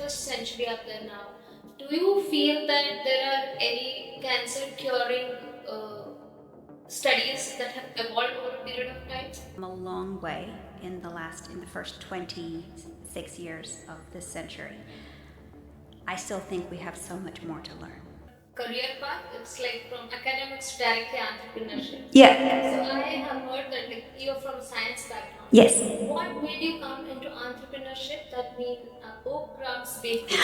21st century up there now. Do you feel that there are any cancer curing studies that have evolved over a period of time? A long way in the first 26 years of this century. I still think we have so much more to learn. Career path, it's like from academics to directly entrepreneurship. Yeah. So I have heard that like you're from a science background. Yes. What made you come into entrepreneurship? That means Oak Crumbs Bakery.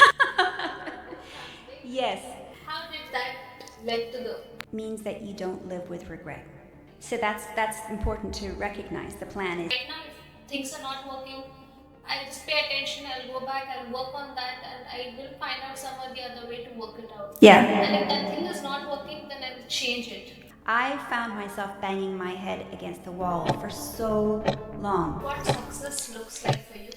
Yes. How did that led to the Means that you don't live with regret. So that's important to recognize. The plan is right now if things are not working, I'll just pay attention, I'll go back, I'll work on that and I will find out some or the other way to work it out. yeah. And if that thing is not working, then I will change it. I found myself banging my head against the wall for so long. What success looks like for you?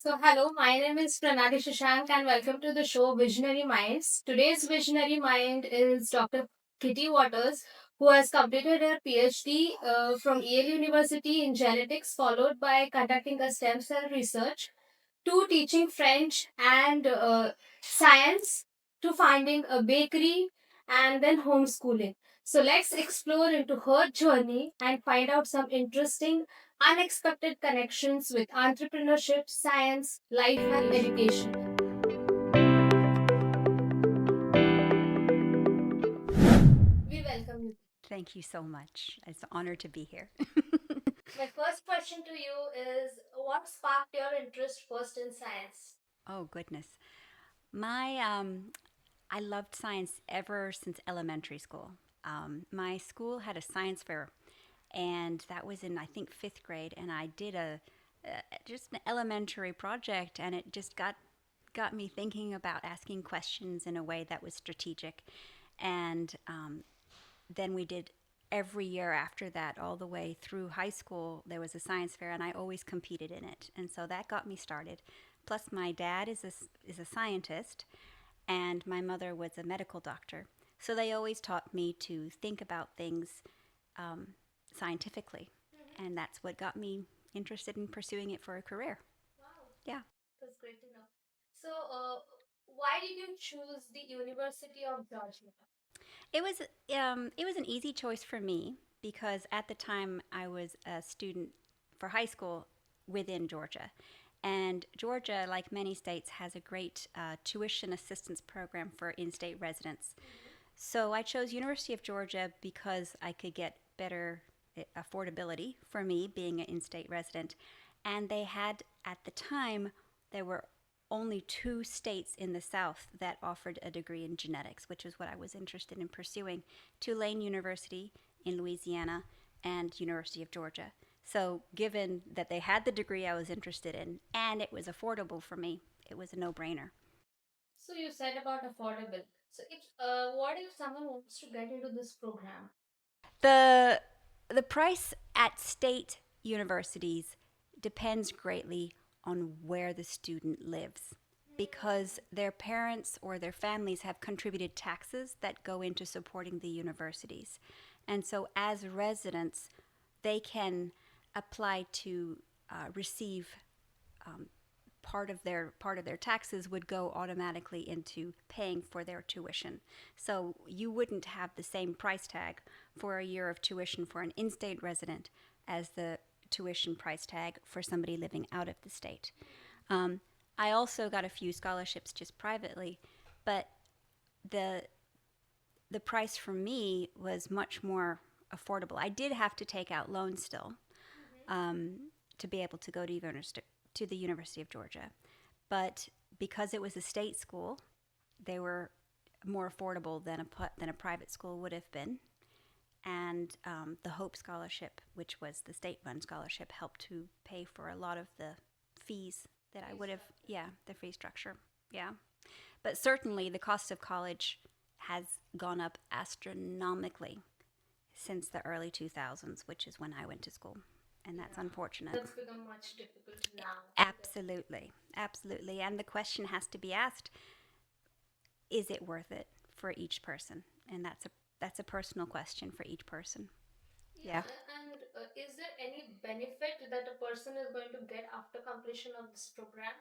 So, hello, my name is Pranali Shashank, and welcome to the show Visionary Minds. Today's visionary mind is Dr. Kitty Waters, who has completed her PhD from Yale University in genetics, followed by conducting a stem cell research, to teaching French and science, to finding a bakery, and then homeschooling. So let's explore into her journey and find out some interesting, unexpected connections with entrepreneurship, science, life, and education. We welcome you. Thank you so much. It's an honor to be here. My first question to you is what sparked your interest first in science? Oh goodness. My I loved science ever since elementary school. My school had a science fair, and that was in I think fifth grade, and I did just an elementary project, and it just got me thinking about asking questions in a way that was strategic, and then we did every year after that, all the way through high school, there was a science fair, and I always competed in it. And so that got me started. Plus, my dad is a scientist, and my mother was a medical doctor. So they always taught me to think about things um, scientifically. And that's what got me interested in pursuing it for a career. Wow, Yeah. that's great to know. So, why did you choose the University of Georgia? It was an easy choice for me because at the time I was a student for high school within Georgia, and Georgia, like many states, has a great tuition assistance program for in-state residents. So I chose University of Georgia because I could get better affordability for me being an in-state resident, and they had at the time there were only two states in the South that offered a degree in genetics, which is what I was interested in pursuing: Tulane University in Louisiana and University of Georgia. So, given that they had the degree I was interested in and it was affordable for me, it was a no brainer. So you said about affordable. So if what if someone wants to get into this program? The, the price at state universities depends greatly on where the student lives because their parents or their families have contributed taxes that go into supporting the universities. And so, as residents, they can apply to receive part of their taxes would go automatically into paying for their tuition. So you wouldn't have the same price tag for a year of tuition for an in-state resident as the tuition price tag for somebody living out of the state. Um, I also got a few scholarships just privately, but the the price for me was much more affordable. I did have to take out loans still to be able to go to the University of Georgia, but because it was a state school, they were more affordable than a private school would have been. And the Hope Scholarship, which was the state fund scholarship, helped to pay for a lot of the fees that I would have, yeah, the fee structure, yeah. But certainly the cost of college has gone up astronomically since the early 2000s, which is when I went to school. And that's unfortunate. That's become much difficult now. Absolutely. Absolutely. And the question has to be asked, is it worth it for each person? And that's a personal question for each person. Yeah. Yeah. And is there any benefit that a person is going to get after completion of this program?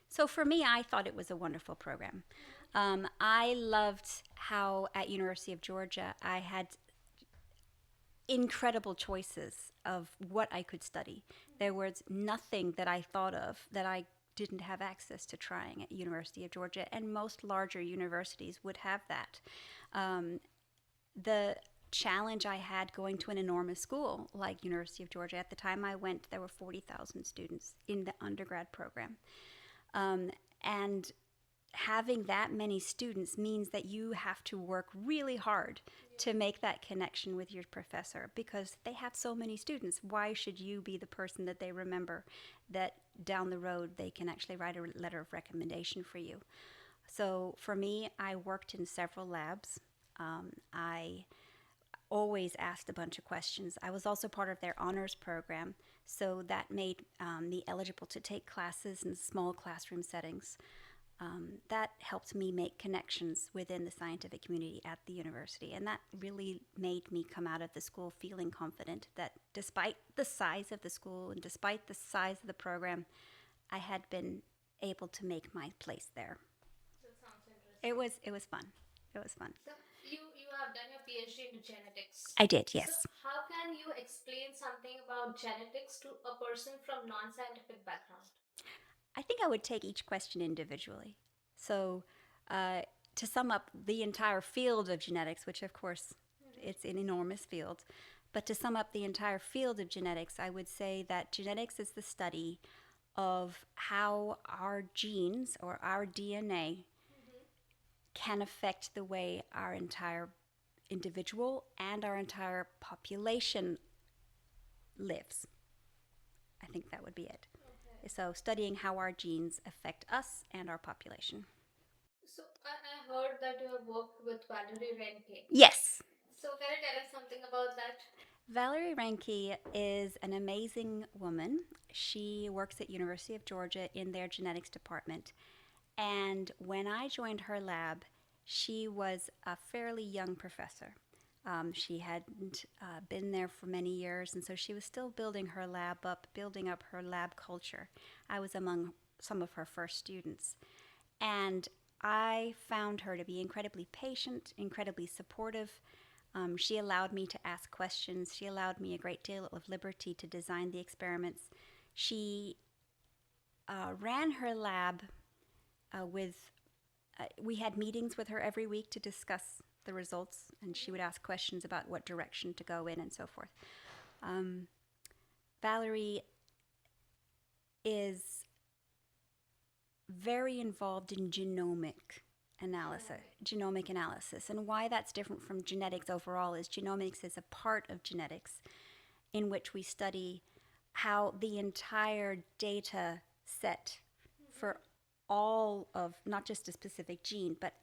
So for me, I thought it was a wonderful program. I loved how at University of Georgia I had incredible choices of what I could study. There was nothing that I thought of that I didn't have access to trying at University of Georgia, and most larger universities would have that. Um, the challenge I had going to an enormous school like University of Georgia, at the time I went, there were 40,000 students in the undergrad program. And having that many students means that you have to work really hard to make that connection with your professor because they have so many students. Why should you be the person that they remember that down the road they can actually write a letter of recommendation for you? So for me, I worked in several labs. I always asked a bunch of questions. I was also part of their honors program, so that made me eligible to take classes in small classroom settings. That helped me make connections within the scientific community at the university. And that really made me come out of the school feeling confident that despite the size of the school and despite the size of the program, I had been able to make my place there. That sounds It interesting. was it was fun. It was fun. So you have done your PhD in genetics. I did, So yes. how can you explain something about genetics to a person from non-scientific background? I think I would take each question individually. So, uh, to sum up the entire field of genetics, which of course it's an enormous field, but to sum up the entire field of genetics, I would say that genetics is the study of how our genes or our DNA can affect the way our entire individual and our entire population lives. I think that would be it. Okay. So, studying how our genes affect us and our population. So I heard that you have worked with Valerie Renke. Yes. So can you tell us something about that? Valerie Ranke is an amazing woman. She works at University of Georgia in their genetics department. And when I joined her lab, she was a fairly young professor. She hadn't been there for many years, and so she was still building her lab up, building up her lab culture. I was among some of her first students. And I found her to be incredibly patient, incredibly supportive. She allowed me to ask questions. She allowed me a great deal of liberty to design the experiments. She ran her lab with, we had meetings with her every week to discuss the results, and she would ask questions about what direction to go in and so forth. Valerie is very involved in genomic analysis. And why that's different from genetics overall is genomics is a part of genetics in which we study how the entire data set for all of not just a specific gene, but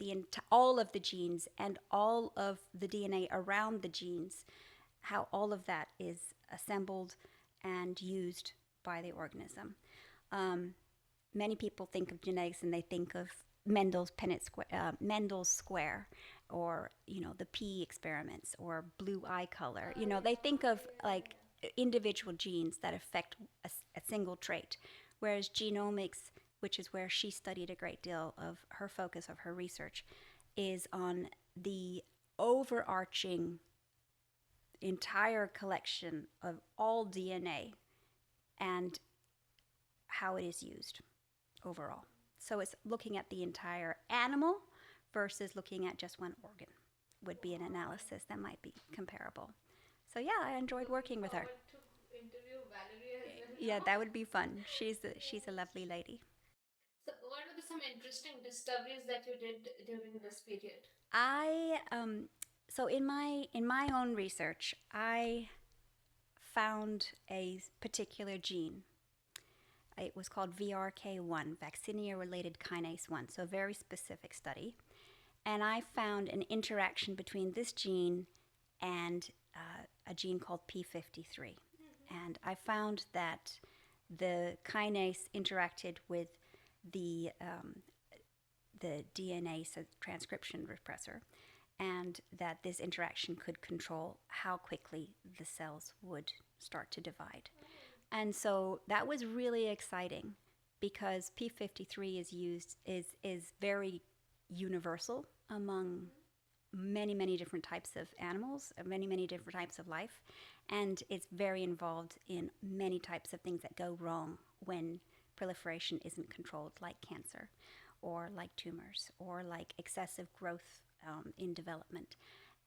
all of the genes and all of the DNA around the genes, how all of that is assembled and used by the organism. Many people think of genetics and they think of Mendel's square, or the pea experiments, or blue eye color. They think of like individual genes that affect a single trait, whereas genomics, which is where she studied a great deal of her focus of her research, is on the overarching entire collection of all DNA and how it is used overall. So it's looking at the entire animal versus looking at just one organ would be an analysis that might be comparable. So yeah, I enjoyed working with her. Forward to interview Valerie as well Yeah, now. that would be fun. She's a lovely lady. So what were some interesting discoveries that you did during this period? I so in my own research, I found a particular gene. It was called VRK1, vaccinia related kinase 1, so a very specific study. And I found an interaction between this gene and a gene called P53. And I found that the kinase interacted with the the DNA transcription repressor, and that this interaction could control how quickly the cells would start to divide. And so that was really exciting because P53 is very universal among many different types of animals, many different types of life, and it's very involved in many types of things that go wrong when proliferation isn't controlled, like cancer or like tumors or like excessive growth in development.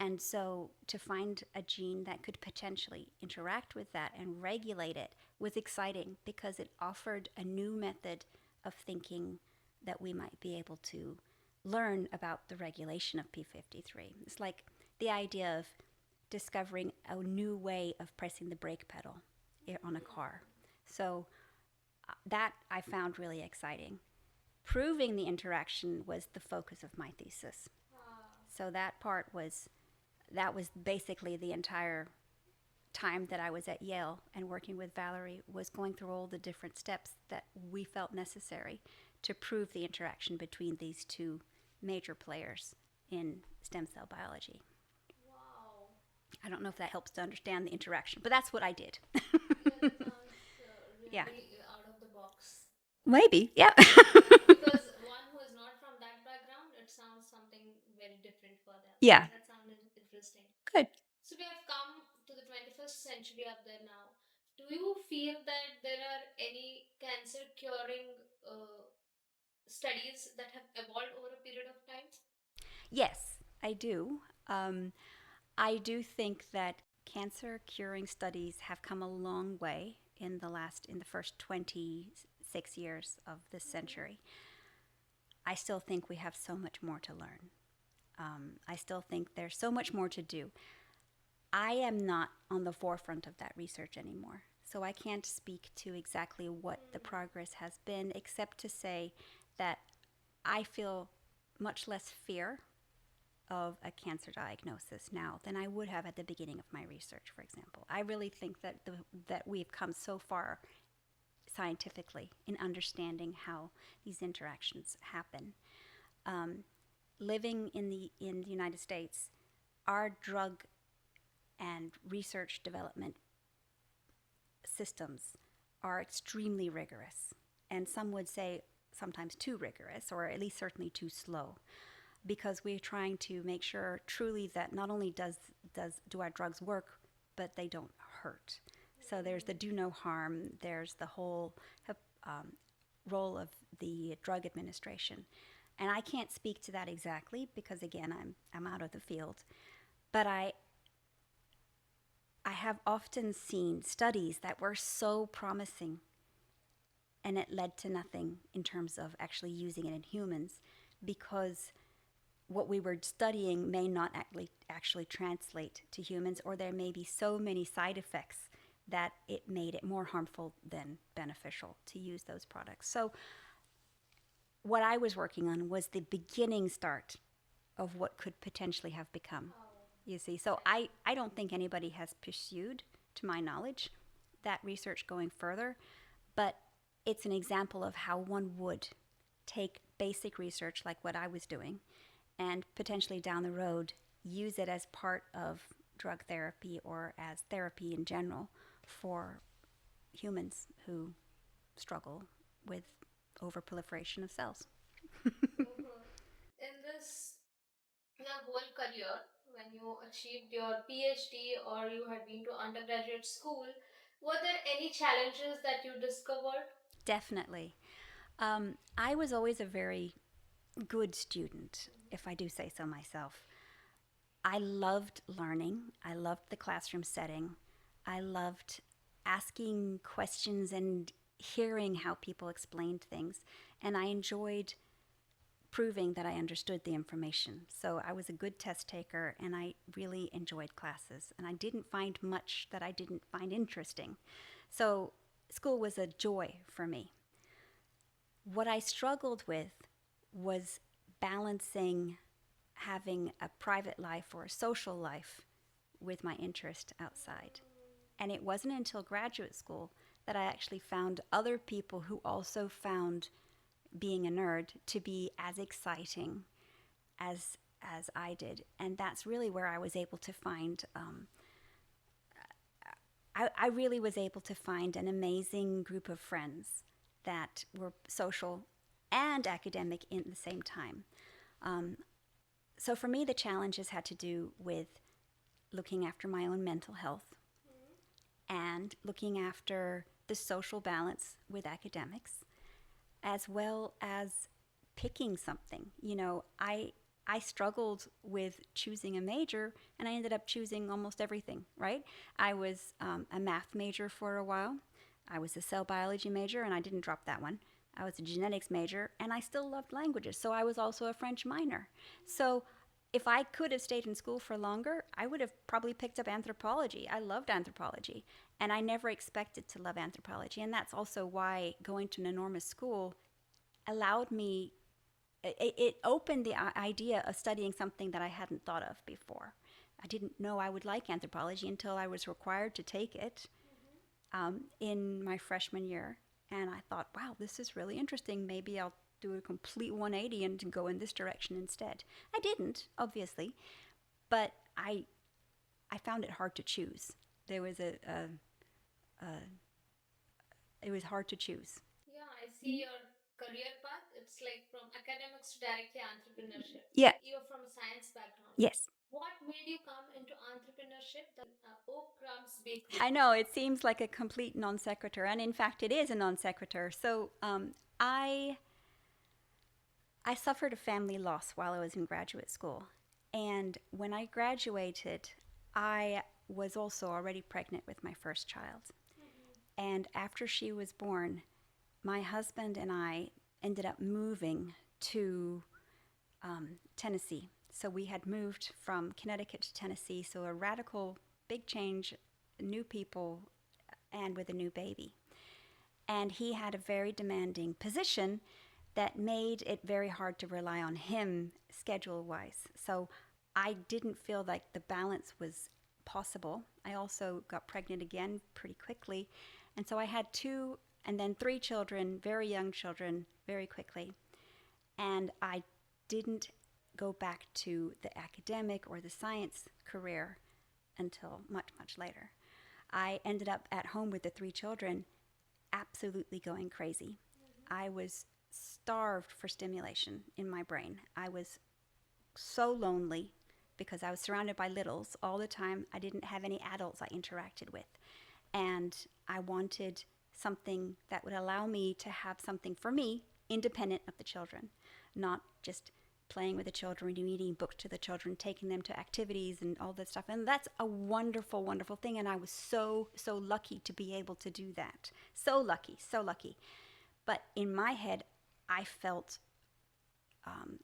And so to find a gene that could potentially interact with that and regulate it was exciting because it offered a new method of thinking that we might be able to learn about the regulation of P53. It's like the idea of discovering a new way of pressing the brake pedal on a car. So that I found really exciting. Proving the interaction was the focus of my thesis. So that was basically the entire time that I was at Yale and working with Valerie was going through all the different steps that we felt necessary to prove the interaction between these two major players in stem cell biology. Wow. I don't know if that helps to understand the interaction, but that's what I did. Yeah, that sounds Yeah. really out of the box. Maybe, yeah. Because one who is not from that background, it sounds something very different for them. Yeah. That sounded interesting. Good. So we have come to the 21st century up there now. Do you feel that there are any cancer curing studies that have evolved over a period of time? Yes, I do. I do think that cancer curing studies have come a long way in the first 26 years of this century. I still think we have so much more to learn. I still think there's so much more to do. I am not on the forefront of that research anymore, so I can't speak to exactly what the progress has been, except to say that I feel much less fear of a cancer diagnosis now than I would have at the beginning of my research, for example. I really think that we've come so far scientifically in understanding how these interactions happen. Living in the United States, our drug and research development systems are extremely rigorous, and some would say sometimes too rigorous, or at least certainly too slow, because we're trying to make sure truly that not only do our drugs work, but they don't hurt. So there's the do no harm. There's the whole um, role of the drug administration, and I can't speak to that exactly because again I'm out of the field, but I have often seen studies that were so promising and it led to nothing in terms of actually using it in humans because what we were studying may not actually translate to humans, or there may be so many side effects that it made it more harmful than beneficial to use those products. So what I was working on was the beginning start of what could potentially have become. You see, so I don't think anybody has pursued, to my knowledge, that research going further, but it's an example of how one would take basic research like what I was doing and potentially down the road use it as part of drug therapy or as therapy in general for humans who struggle with overproliferation of cells. In this your whole career, when you achieved your PhD or you had been to undergraduate school, were there any challenges that you discovered? Definitely. I was always a very good student, if I do say so myself. I loved learning. I loved the classroom setting. I loved asking questions and hearing how people explained things. And I enjoyed proving that I understood the information. So I was a good test taker and I really enjoyed classes. And I didn't find much that I didn't find interesting. So school was a joy for me. What I struggled with was balancing having a private life or a social life with my interest outside. And it wasn't until graduate school that I actually found other people who also found being a nerd to be as exciting as as I did. And that's really where I was able to find, I really was able to find an amazing group of friends that were social and academic in the same time. Um, so for me, the challenges had to do with looking after my own mental health and looking after the social balance with academics, as well as picking something. I struggled with choosing a major, and I ended up choosing almost everything. Right? I was a math major for a while. I was a cell biology major, and I didn't drop that one. I was a genetics major, and I still loved languages, so I was also a French minor. So if I could have stayed in school for longer, I would have probably picked up anthropology. I loved anthropology, and I never expected to love anthropology. And that's also why going to an enormous school allowed me, it opened the idea of studying something that I hadn't thought of before. I didn't know I would like anthropology until I was required to take it in my freshman year. And I thought, wow, this is really interesting. Maybe I'll do a complete 180 and go in this direction instead. I didn't, obviously, but I found it hard to choose. There was a it was hard to choose. Yeah, I see your career path. It's like from academics to directly entrepreneurship. Yeah. You're from a science background. Yes. What made you come into entrepreneurship? The Oak Crumbs Bakery. I know it seems like a complete non sequitur, and in fact, it is a non sequitur. So, I suffered a family loss while I was in graduate school, and when I graduated, I was also already pregnant with my first child. And after she was born, my husband and I ended up moving to Tennessee. So we had moved from Connecticut to Tennessee. So a radical, big change, new people, and with a new baby. And he had a very demanding position that made it very hard to rely on him schedule wise. So I didn't feel like the balance was possible. I also got pregnant again pretty quickly. And so I had two and then three children, very young children, very quickly. And I didn't go back to the academic or the science career until much, much later. I ended up at home with the three children, absolutely going crazy. I was starved for stimulation in my brain. I was so lonely because I was surrounded by littles all the time. I didn't have any adults I interacted with. And I wanted something that would allow me to have something for me independent of the children, not just playing with the children, reading books to the children, taking them to activities and all that stuff. And that's a wonderful, wonderful thing. And I was so, so lucky to be able to do that. So lucky, so lucky. But in my head, I felt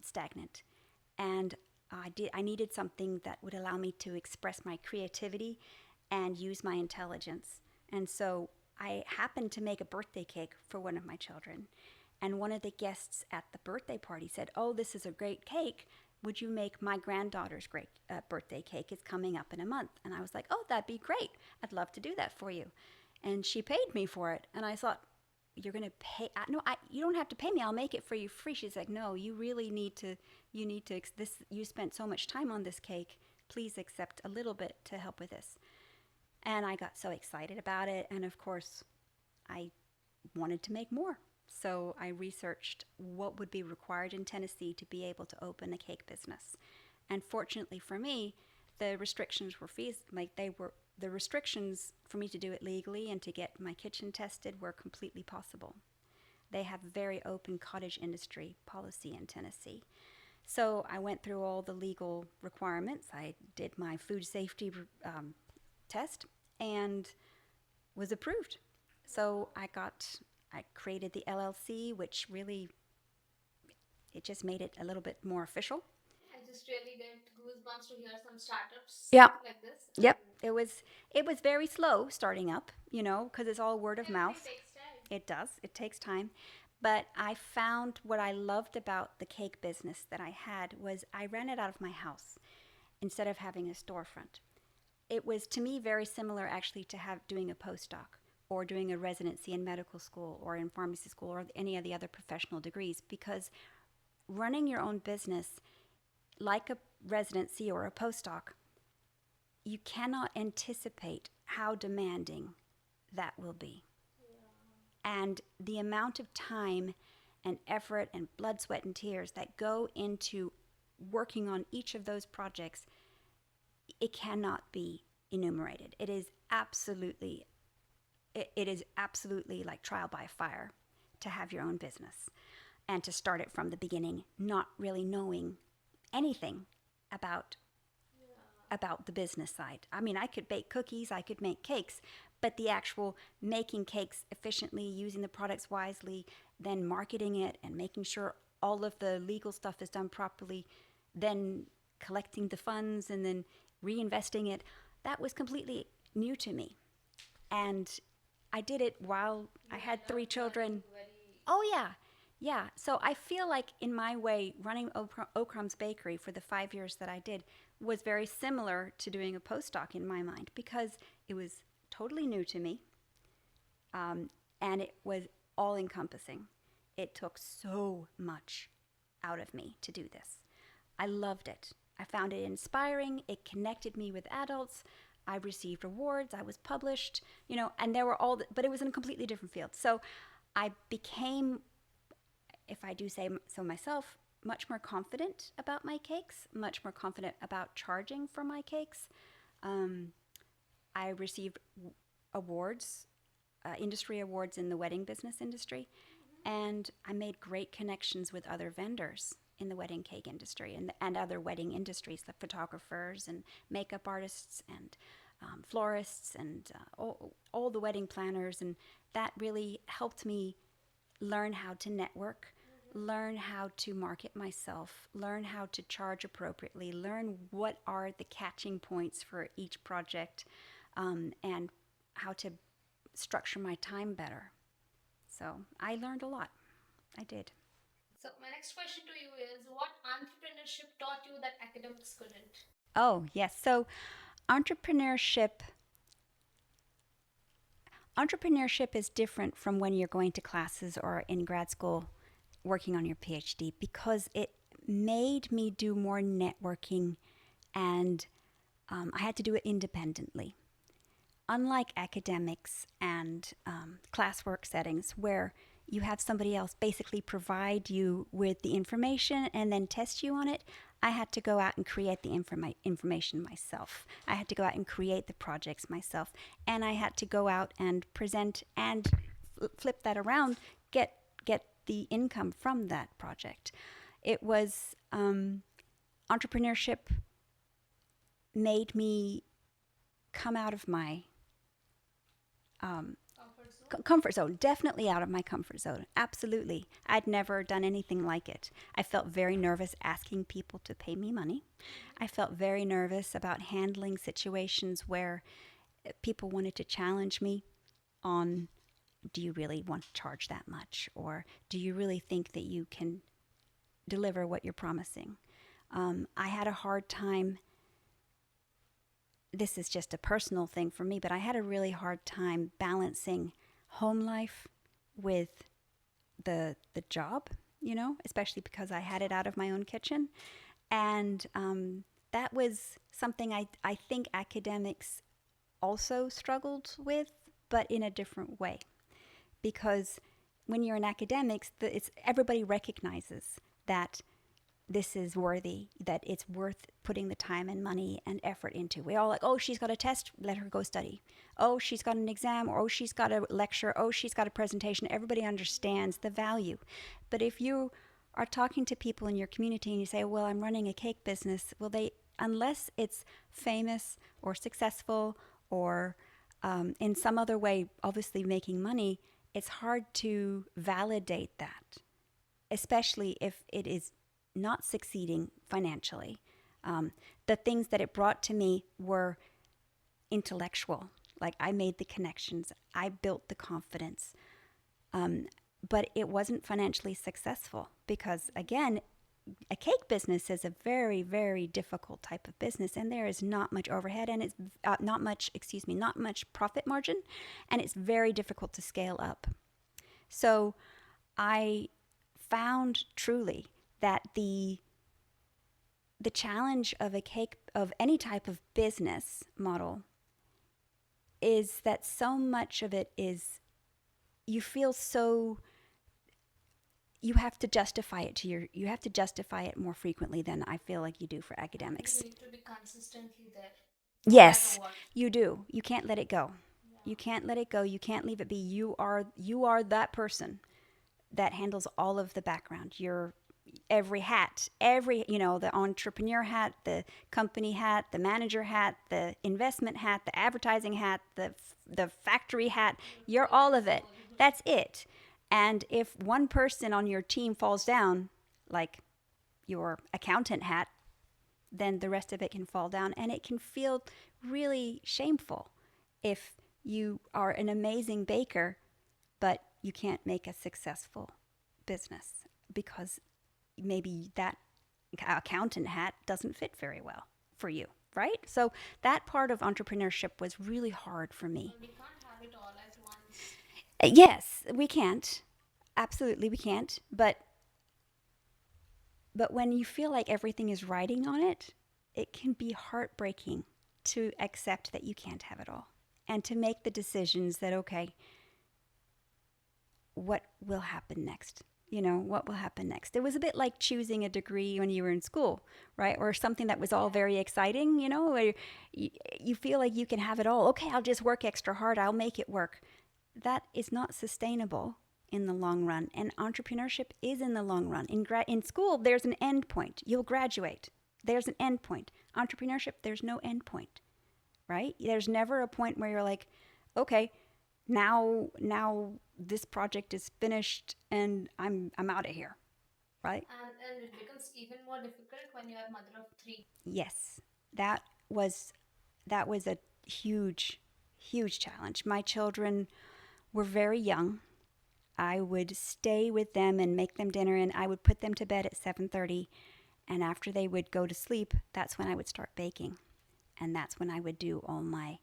stagnant. And I needed something that would allow me to express my creativity and use my intelligence. And so I happened to make a birthday cake for one of my children. And one of the guests at the birthday party said, "Oh, this is a great cake. Would you make my granddaughter's great birthday cake? It's coming up in a month." And I was like, "Oh, that'd be great. I'd love to do that for you." And she paid me for it. And I thought, "You're going to pay? No, you don't have to pay me. I'll make it for you free." She's like, "No, you really need to. You spent so much time on this cake. Please accept a little bit to help with this." And I got so excited about it. And of course, I wanted to make more. So I researched what would be required in Tennessee to be able to open a cake business. And fortunately for me, the restrictions were the restrictions for me to do it legally and to get my kitchen tested were completely possible. They have very open cottage industry policy in Tennessee. So I went through all the legal requirements. I did my food safety test and was approved. So I created the LLC, which really, it just made it a little bit more official. I just really get goosebumps to hear some startups Yeah. like this. Yep. It was very slow starting up, because it's all word of Everything mouth. takes time. It does. It takes time. But I found what I loved about the cake business that I had was I ran it out of my house instead of having a storefront. It was to me very similar actually to doing a postdoc or doing a residency in medical school or in pharmacy school or any of the other professional degrees, because running your own business like a residency or a postdoc, you cannot anticipate how demanding that will be. And the amount of time and effort and blood, sweat, and tears that go into working on each of those projects, it cannot be enumerated. It is absolutely like trial by fire to have your own business and to start it from the beginning, not really knowing anything about the business side. I mean, I could bake cookies, I could make cakes, but the actual making cakes efficiently, using the products wisely, then marketing it and making sure all of the legal stuff is done properly, then collecting the funds and then reinvesting it, that was completely new to me. And I did it while I had three children. Oh, yeah. Yeah. So I feel like, in my way, running Okram's Bakery for the 5 years that I did was very similar to doing a postdoc in my mind, because it was totally new to me, and it was all encompassing. It took so much out of me to do this. I loved it. I found it inspiring. It connected me with adults. I received awards. I was published, and there were but it was in a completely different field. So I became, if I do say so myself, much more confident about my cakes, much more confident about charging for my cakes. Um, I received awards, industry awards in the wedding business industry, and I made great connections with other vendors in the wedding cake industry and other wedding industries, like photographers and makeup artists and florists and all the wedding planners. And that really helped me learn how to network, learn how to market myself, learn how to charge appropriately, learn what are the catching points for each project, and how to structure my time better. So I learned a lot. I did. So my next question to you is, what entrepreneurship taught you that academics couldn't? Oh, yes. So entrepreneurship entrepreneurship is different from when you're going to classes or in grad school working on your PhD, because it made me do more networking, and I had to do it independently. Unlike academics and classwork settings where you have somebody else basically provide you with the information and then test you on it, I had to go out and create the information myself. I had to go out and create the projects myself. And I had to go out and present and flip that around, get the income from that project. It was entrepreneurship made me come out of my Comfort zone? comfort zone, definitely out of my comfort zone. Absolutely. I'd never done anything like it. I felt very nervous asking people to pay me money. I felt very nervous about handling situations where people wanted to challenge me on, do you really want to charge that much? Or do you really think that you can deliver what you're promising? I had a hard time. This is just a personal thing for me, but I had a really hard time balancing home life with the job, especially because I had it out of my own kitchen. And that was something I think academics also struggled with, but in a different way. Because when you're in academics, everybody recognizes that this is worthy, that it's worth putting the time and money and effort into. We all like, oh, she's got a test, let her go study. Oh, she's got an exam, or oh, she's got a lecture, oh, she's got a presentation. Everybody understands the value. But if you are talking to people in your community and you say, well, I'm running a cake business, well, unless it's famous or successful or in some other way, obviously making money, it's hard to validate that, especially if it is not succeeding financially. The things that it brought to me were intellectual. Like, I made the connections, I built the confidence, but it wasn't financially successful because, again, a cake business is a very, very difficult type of business, and there is not much overhead, and it's not much profit margin, and it's very difficult to scale up. So I found truly that the the challenge of any type of business model is that so much of it is you feel so you have to justify it you have to justify it more frequently than I feel like you do for You academics. need to be consistently there, no matter Yes, what. you do. You can't let it go. You Yeah. can't let it go. You can't leave it be. You are that person that handles all of the background. You're every hat, the entrepreneur hat, the company hat, the manager hat, the investment hat, the advertising hat, the factory hat. You're You're fully all of it. visible. That's it. And if one person on your team falls down, like your accountant hat, then the rest of it can fall down and it can feel really shameful if you are an amazing baker but you can't make a successful business because maybe that accountant hat doesn't fit very well for you, right? So that part of entrepreneurship was really hard for me. We can't have it all at once. Yes, we can't. Absolutely, we can't. But when you feel like everything is riding on it, it can be heartbreaking to accept that you can't have it all and to make the decisions that, okay, what will happen next? What will happen next? It was a bit like choosing a degree when you were in school, right? Or something that was all Yeah. very exciting, where you feel like you can have it all. Okay, I'll just work extra hard, I'll make it work. That is not sustainable in the long run. And entrepreneurship is in the long run. In school, there's an end point. You'll graduate. There's an end point. Entrepreneurship, there's no end point, right? There's never a point where you're like, okay, now this project is finished and I'm out of here, right? And it becomes even more difficult when you are mother of three. Yes. That was that was a huge challenge. My children were very young. I would stay with them and make them dinner and I would put them to bed at 7:30 and after they would go to sleep, that's when I would start baking. And that's when I would do all my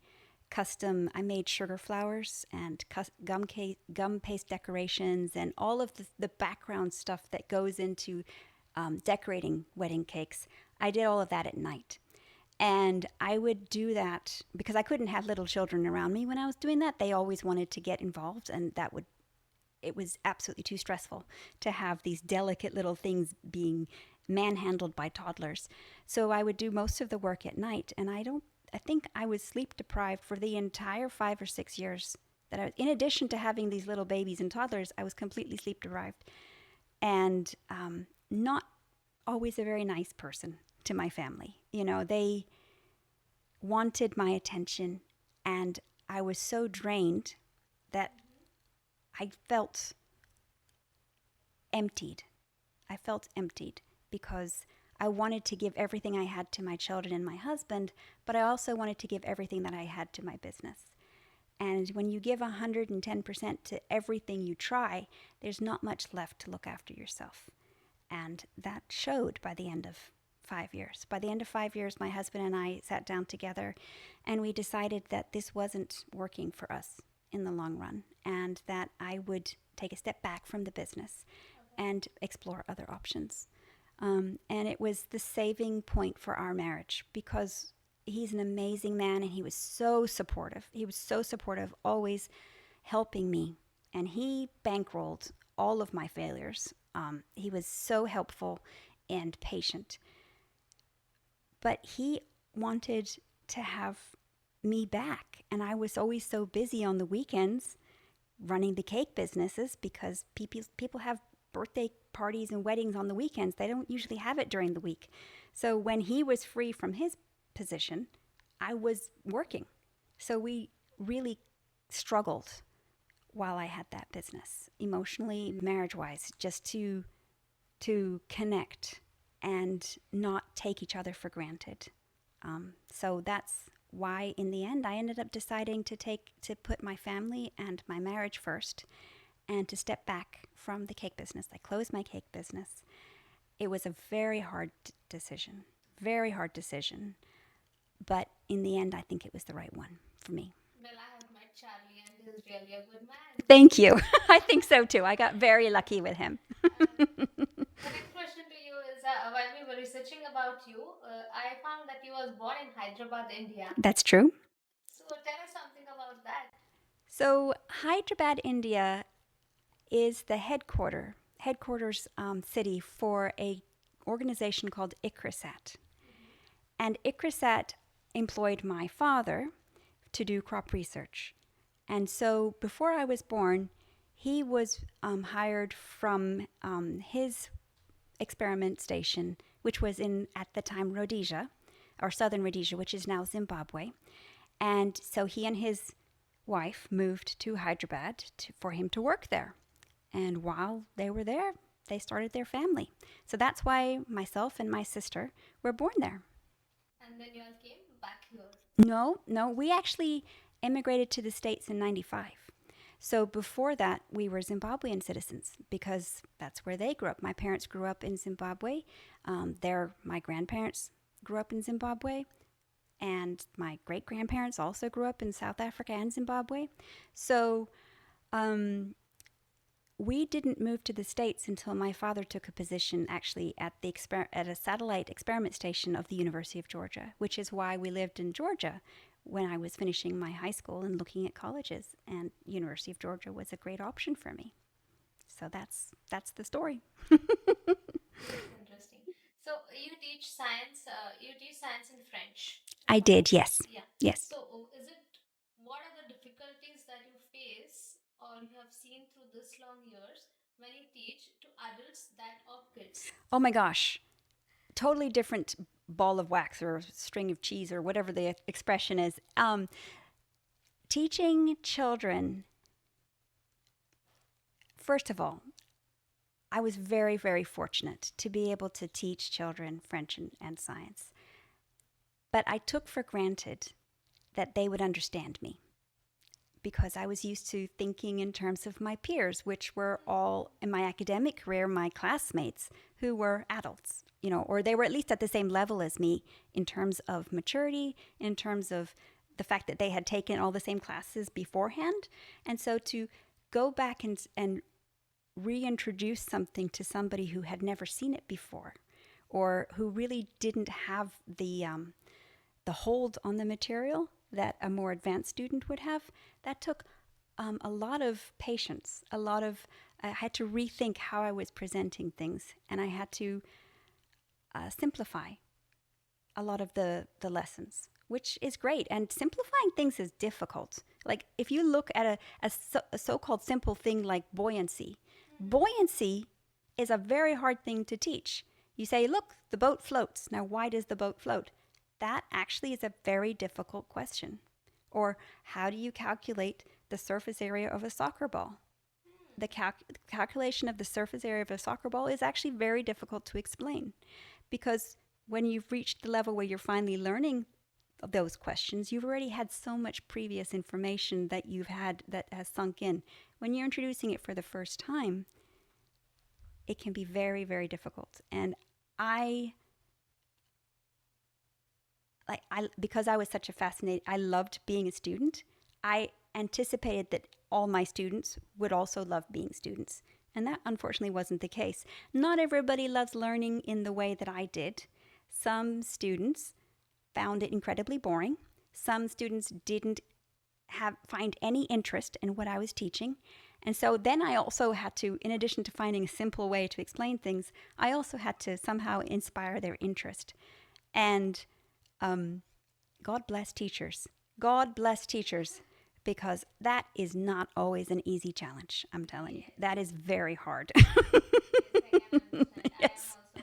I made sugar flowers and gum paste decorations and all of the background stuff that goes into decorating wedding cakes. I did all of that at night. And I would do that because I couldn't have little children around me when I was doing that. They always wanted to get involved, and it was absolutely too stressful to have these delicate little things being manhandled by toddlers. So I would do most of the work at night, and I think I was sleep deprived for the entire 5 or 6 years in addition to having these little babies and toddlers, I was completely sleep deprived and not always a very nice person to my family. They wanted my attention, and I was so drained that I felt emptied. I felt emptied because I wanted to give everything I had to my children and my husband, but I also wanted to give everything that I had to my business. And when you give 110% to everything you try, there's not much left to look after yourself. And that showed by the end of 5 years. By the end of 5 years, my husband and I sat down together and we decided that this wasn't working for us in the long run and that I would take a step back from the business Okay. and explore other options. And it was the saving point for our marriage because he's an amazing man and he was so supportive. He was so supportive, always helping me. And he bankrolled all of my failures. He was so helpful and patient. But he wanted to have me back. And I was always so busy on the weekends running the cake businesses because people have birthday parties and weddings on the weekends. They don't usually have it during the week. So when he was free from his position, I was working. So we really struggled while I had that business, emotionally, marriage-wise, just to connect and not take each other for granted. So that's why in the end I ended up deciding to put my family and my marriage first and to step back from the cake business. I closed my cake business. It was a very hard decision, very hard decision. But in the end, I think it was the right one for me. Well, I have met Charlie and he's really a good man. Thank you. I think so too. I got very lucky with him. And the next question to you is while we were researching about you, I found that you was born in Hyderabad, India. That's true. So tell us something about that. So Hyderabad, India is the headquarters city for a organization called ICRISAT. Mm-hmm. And ICRISAT employed my father to do crop research. And so before I was born, he was hired from his experiment station, which was in, at the time, Rhodesia, or southern Rhodesia, which is now Zimbabwe. And so he and his wife moved to Hyderabad for him to work there. And while they were there, they started their family. So that's why myself and my sister were born there. And then you all came back here. No, we actually immigrated to the States in 95. So before that, we were Zimbabwean citizens because that's where they grew up. My parents grew up in Zimbabwe. My grandparents grew up in Zimbabwe. And my great grandparents also grew up in South Africa and Zimbabwe. So um, we didn't move to the States until my father took a position actually at at a satellite experiment station of the University of Georgia, which is why we lived in Georgia when I was finishing my high school and looking at colleges. And University of Georgia was a great option for me. So that's the story. That's interesting. So you teach science in French, I if I'm not did, wrong. yes. Yeah. Yes. So is it, what are the difficulties that you face or you have seen through this long years when you teach to adults that or kids? Oh my gosh. Totally different ball of wax or string of cheese or whatever the expression is. Teaching children, first of all, I was very, very fortunate to be able to teach children French and science. But I took for granted that they would understand me because I was used to thinking in terms of my peers, which were all in my academic career, my classmates who were adults, or they were at least at the same level as me in terms of maturity, in terms of the fact that they had taken all the same classes beforehand. And so to go back and reintroduce something to somebody who had never seen it before or who really didn't have the hold on the material that a more advanced student would have, that took a lot of patience, I had to rethink how I was presenting things, and I had to simplify a lot of the lessons, which is great. And simplifying things is difficult. Like if you look at a so-called simple thing like buoyancy, buoyancy is a very hard thing to teach. You say, look, the boat floats. Now, why does the boat float? That actually is a very difficult question. Or how do you calculate the surface area of a soccer ball? The calculation of the surface area of a soccer ball is actually very difficult to explain because when you've reached the level where you're finally learning those questions, you've already had so much previous information that you've had that has sunk in. When you're introducing it for the first time, it can be very, very difficult. And because I was such a I loved being a student. I anticipated that all my students would also love being students. And that unfortunately wasn't the case. Not everybody loves learning in the way that I did. Some students found it incredibly boring. Some students didn't find any interest in what I was teaching. And so then I also had to, in addition to finding a simple way to explain things, I also had to somehow inspire their interest. And God bless teachers. God bless teachers, because that is not always an easy challenge. I'm telling you, that is very hard. Yes, I can understand. I am Yes. also a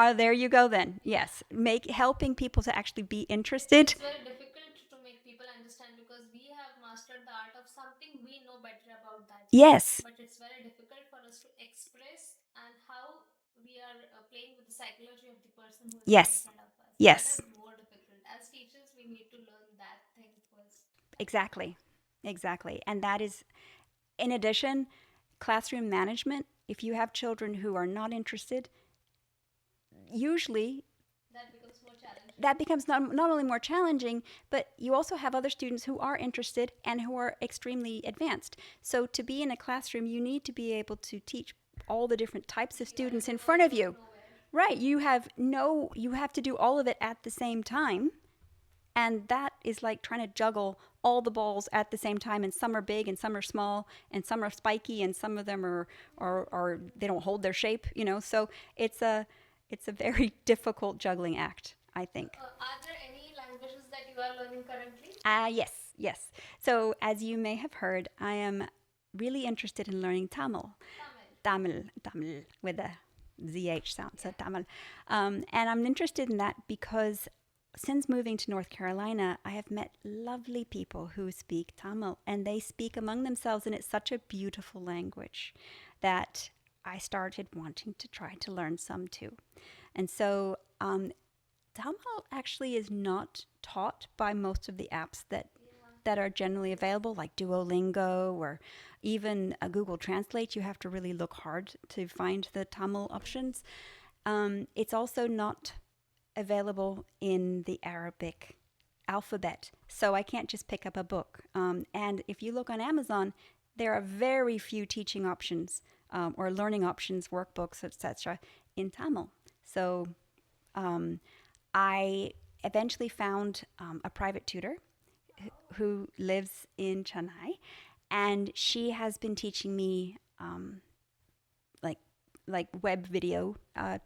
teacher. There you go then. Yes. Helping people to actually be interested. It's very difficult to make people understand because we have mastered the art of something, we know better about that. Yes. But it's very difficult for us to express and how we are playing with the psychology of the person who is there in Yes. front of us. That Yes. is more difficult. As teachers, we need to learn that thing first. Exactly. Exactly. And that is, in addition, classroom management. If you have children who are not interested, usually That becomes more challenging. that becomes not only more challenging, but you also have other students who are interested and who are extremely advanced. So to be in a classroom, you need to be able to teach all the different types of You are students able in to front of also you. know where. Right. You have to do all of it at the same time. And that is like trying to juggle all the balls at the same time. And some are big and some are small and some are spiky and some of them are they don't hold their shape, you know. So it's a very difficult juggling act, I think. Are there any languages that you are learning currently? Yes. So as you may have heard, I am really interested in learning Tamil. Tamil. Tamil with a ZH sound, so Yeah. Tamil. And I'm interested in that because since moving to North Carolina, I have met lovely people who speak Tamil and they speak among themselves, and it's such a beautiful language that I started wanting to try to learn some too. And so Tamil actually is not taught by most of the apps that are generally available, like Duolingo or even Google Translate. You have to really look hard to find the Tamil options. It's also not available in the Arabic alphabet, so I can't just pick up a book. And if you look on Amazon, there are very few teaching options or learning options, workbooks, etc., in Tamil. So um, I eventually found a private tutor who lives in Chennai, and she has been teaching me like web video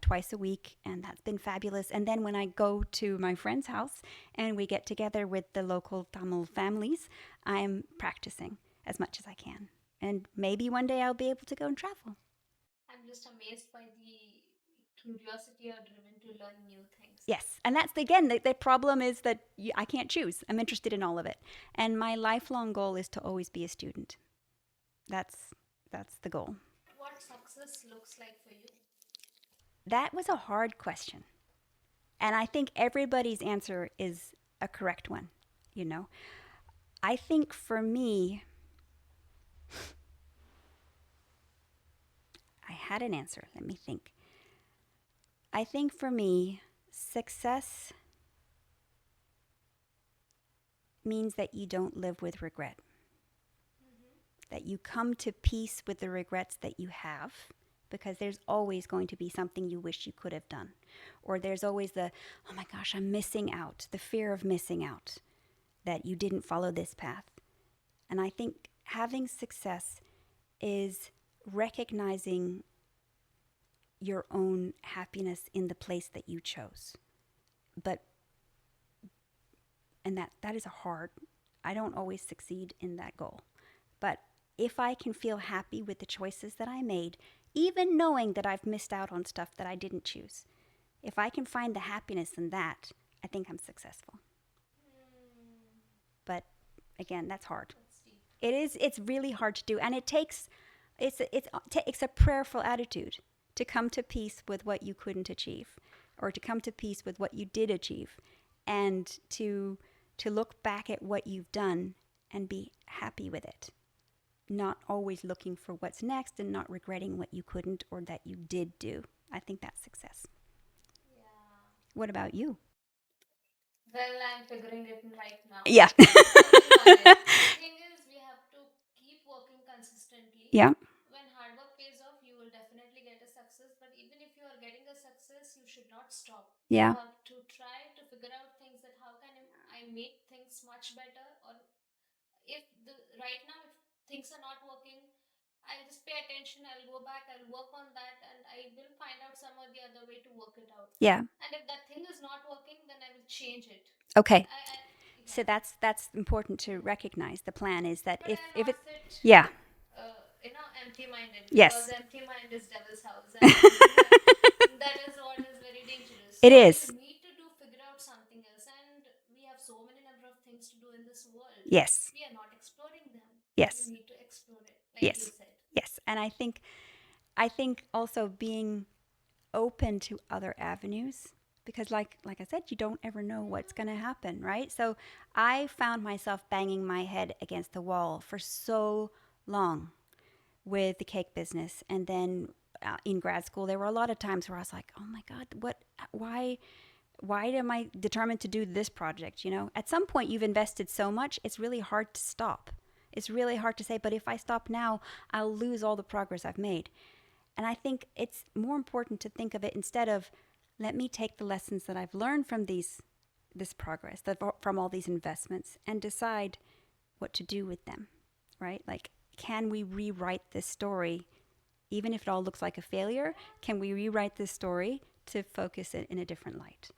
twice a week, and that's been fabulous. And then when I go to my friend's house and we get together with the local Tamil families, I'm practicing as much as I can. And maybe one day I'll be able to go and travel. I'm just amazed by the curiosity you're driven to learn new things. Yes, and that's again the problem is that I can't choose. I'm interested in all of it, and my lifelong goal is to always be a student. That's that's the goal. What success looks like for you? That was a hard question, and I think everybody's answer is a correct one. You know, I think for me, I had an answer. Let me think. I think for me, success means that you don't live with regret, that you come to peace with the regrets that you have, because there's always going to be something you wish you could have done. Or there's always the, oh my gosh, I'm missing out, the fear of missing out, that you didn't follow this path. And I think having success is recognizing your own happiness in the place that you chose. But and that is hard. I don't always succeed in that goal. But if I can feel happy with the choices that I made, even knowing that I've missed out on stuff that I didn't choose, if I can find the happiness in that, I think I'm successful. But again, that's hard. That's deep. It is. It's really hard to do, and it's a prayerful attitude to come to peace with what you couldn't achieve, or to come to peace with what you did achieve, and to look back at what you've done and be happy with it, not always looking for what's next and not regretting what you couldn't or that you did do. I think that's success. Yeah. What about you? Well, I'm figuring it right now. Yeah. Working on it. The thing is, we have to keep working consistently. Yeah. When hard work pays off, you will definitely get a success. But even if you are getting a success, you should not stop. Yeah. You have to try to figure out things that how can I make things much better, or if the right now if things are not working, I'll just pay attention, I'll go back, I'll work on that, and I will find out some or the other way to work it out. Yeah. And if that thing is not working, then I will change it. Okay. So Yeah. that's important to recognize. The plan is that But if I'll it, not sit, yeah. empty-minded, Yes. because empty-mind is devil's house, and that is what is very dangerous. It So you is. need to figure out something else, and we have so many number of things to do in this world. Yes. We are not exploring them. Yes. You need to explore it, like you Yes. said. Yes. And I think also being open to other avenues, because like I said, you don't ever know what's going to happen, right? So I found myself banging my head against the wall for so long with the cake business, and then in grad school there were a lot of times where I was like, oh my god, why am I determined to do this project? You know, at some point you've invested so much, it's really hard to stop. It's really hard to say, but if I stop now, I'll lose all the progress I've made. And I think it's more important to think of it instead of, let me take the lessons that I've learned from this progress, from all these investments, and decide what to do with them, right? Like, can we rewrite this story, even if it all looks like a failure? Can we rewrite this story to focus it in a different light?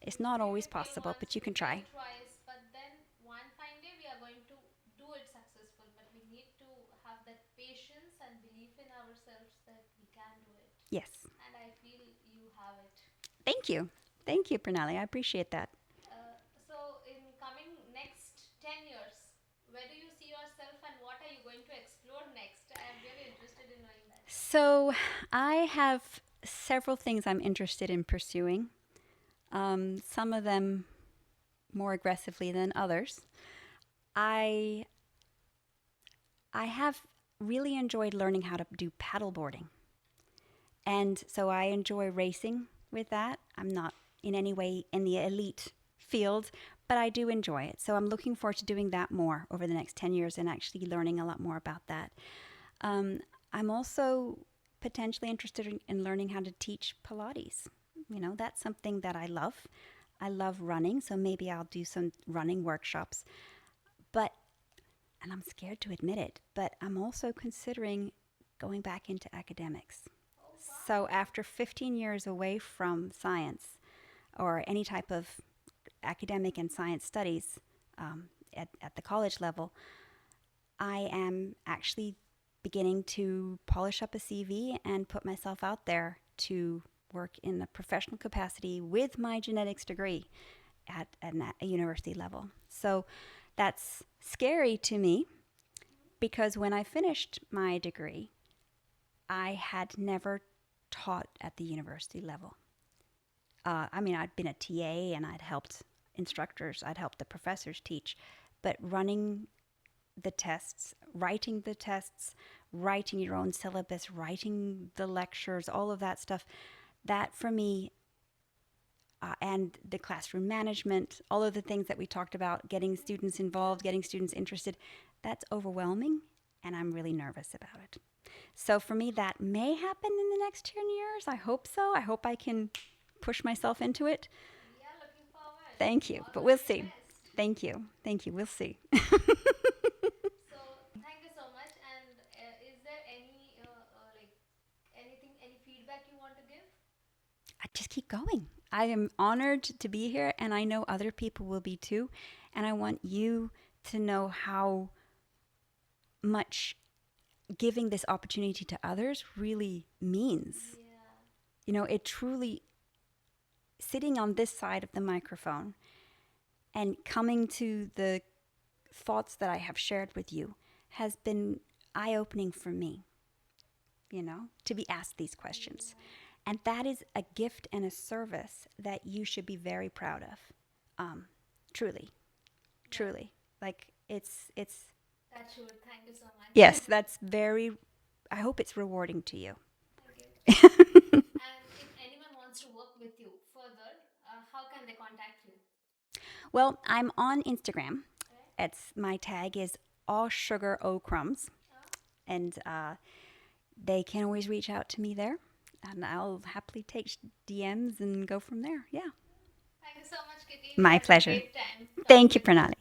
It's not Maybe we always fail possible, once, but you we can fail try. twice, but then one fine day we are going to do it successful. But we need to have that patience and belief in ourselves that we can do it. Yes. And I feel you have it. Thank you. Thank you, Pranali. I appreciate that. So, in coming next 10 years, where do you see yourself and what are you going to explore next? I am really interested in knowing that. So, I have several things I'm interested in pursuing. Some of them more aggressively than others. I I have really enjoyed learning how to do paddleboarding. And so I enjoy racing with that. I'm not in any way in the elite field, but I do enjoy it. So I'm looking forward to doing that more over the next 10 years and actually learning a lot more about that. I'm also potentially interested in learning how to teach Pilates. You know, that's something that I love. I love running, so maybe I'll do some running workshops. But, and I'm scared to admit it, but I'm also considering going back into academics. Oh, wow. So after 15 years away from science or any type of academic and science studies at the college level, I am actually beginning to polish up a CV and put myself out there to work in a professional capacity with my genetics degree at a university level. So that's scary to me because when I finished my degree, I had never taught at the university level. I mean, I'd been a TA and I'd helped instructors, I'd helped the professors teach, but running the tests, writing your own syllabus, writing the lectures, all of that stuff, that for me, and the classroom management, all of the things that we talked about, getting students involved, getting students interested, that's overwhelming, and I'm really nervous about it. So for me, that may happen in the next 10 years. I hope so. I hope I can push myself into it. We are looking forward. Thank you, All but the we'll very see. best. Thank you. Thank you. We'll see. So, thank you so much. And is there any, like, anything, any feedback you want to give? I just keep going. I am honored to be here, and I know other people will be too. And I want you to know how much giving this opportunity to others really means. Yeah. You know, it truly, sitting on this side of the microphone and coming to the thoughts that I have shared with you has been eye opening for me, you know, to be asked these questions. And that is a gift and a service that you should be very proud of. Truly, truly. Like That should. Thank you so much. yes, that's very, I hope it's rewarding to you. Thank you. And if anyone wants to work with you further, how can they contact you? Well, I'm on Instagram. Okay. My tag is all sugar o crumbs, and they can always reach out to me there, and I'll happily take DMs and go from there. Yeah, Thank you so much, Kitty. We my had a pleasure. great time Thank talking you, with you. Pranali.